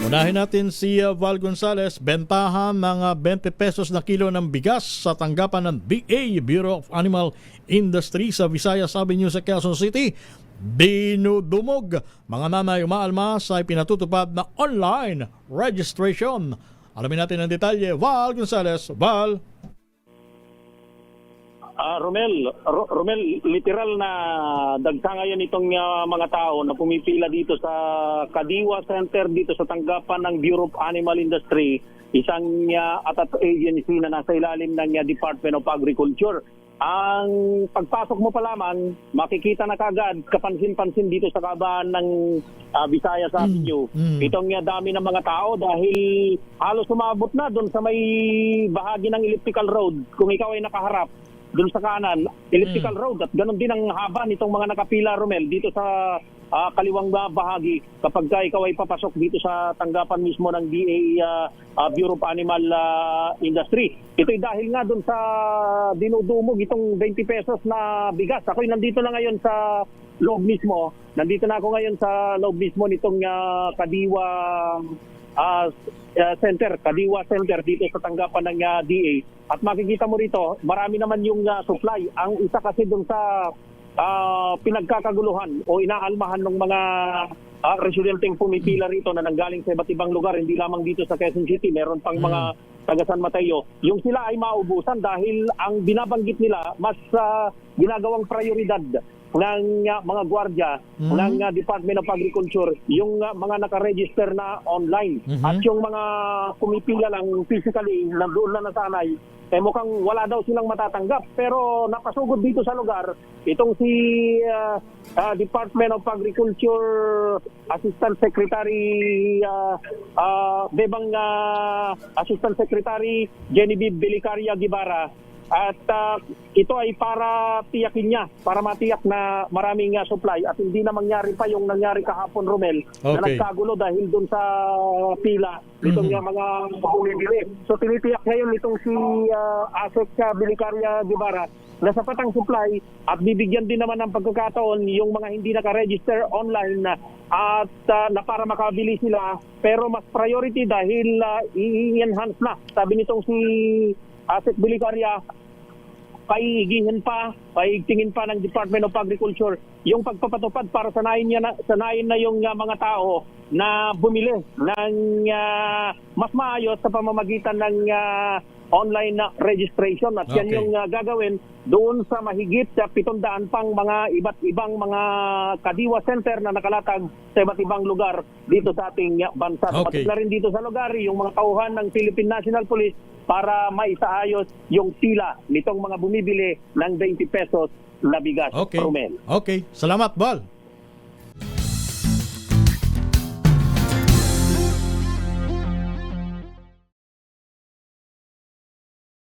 Unahin natin si Val Gonzales, bentahan ng 20 pesos na kilo ng bigas sa tanggapan ng BA, Bureau of Animal Industry sa Visayas Avenue sa Quezon City. Dinudumog, mga nanay umaalmas ay pinatutupad na online registration. Alamin natin ang detalye. Val Gonzales, Val. Romel, literal na dagsa ngayon itong mga tao na pumipila dito sa Kadiwa Center dito sa tanggapan ng Bureau of Animal Industry, isang atat agency na nasa ilalim ng Department of Agriculture. Ang pagpasok mo pa lamang, makikita na kagad kapansin-pansin dito sa kabahan ng Visayas Avenue. Itong dami ng mga tao dahil halos umabot na doon sa may bahagi ng elliptical road. Kung ikaw ay nakaharap doon sa kanan, elliptical road, at ganoon din ang haba nitong mga nakapila, Romel, dito sa kaliwang bahagi kapag ikaw ay papasok dito sa tanggapan mismo ng DA Bureau of Animal Industry. Ito'y dahil nga doon sa dinudumog itong 20 pesos na bigas. Ako'y nandito na ngayon sa loob mismo. Nandito na ako ngayon sa loob mismo nitong Kadiwa Kadiwa Center dito sa tanggapan ng DA. At makikita mo rito, marami naman yung supply. Ang isa kasi doon sa pinagkakaguluhan o inaalmahan ng mga residenteng pumipila rito na nanggaling sa iba't ibang lugar, hindi lamang dito sa Quezon City, meron pang mga taga San Mateo. Yung sila ay maubusan dahil ang binabanggit nila mas ginagawang prioridad ng mga gwardiya ng Department of Agriculture, yung mga nakaregister na online. At yung mga pumipila lang physically, na doon na nasanay, mukhang wala daw silang matatanggap. Pero napasugod dito sa lugar, itong si Department of Agriculture Assistant Secretary Bebang Assistant Secretary Genevieve Belicaria Guevara. At ito ay para tiyakin niya, para matiyak na maraming supply at hindi na mangyari pa yung nangyari kahapon, Romel, na nagkagulo dahil dun sa pila itong mga bumibili. So tinitiyak ngayon itong si Asek Belicaria Guevara na sapat ang supply at bibigyan din naman ng pagkakataon yung mga hindi naka-register online at na para makabili sila, pero mas priority dahil i-enhance na. Sabi nitong si Asek Belicaria, paigtingin pa ng Department of Agriculture yung pagpapatupad para sanayin na yung mga tao na bumili ng mas maayos sa pamamagitan ng online registration. At yan yung gagawin doon sa mahigit 700 pang mga iba't ibang mga Kadiwa Center na nakalatag sa iba't ibang lugar dito sa ating bansa. Pati na rin dito sa lugar yung mga tauhan ng Philippine National Police para maisaayos yung pila nitong mga bumibili ng 20 pesos na bigas. Okay. Salamat, Val.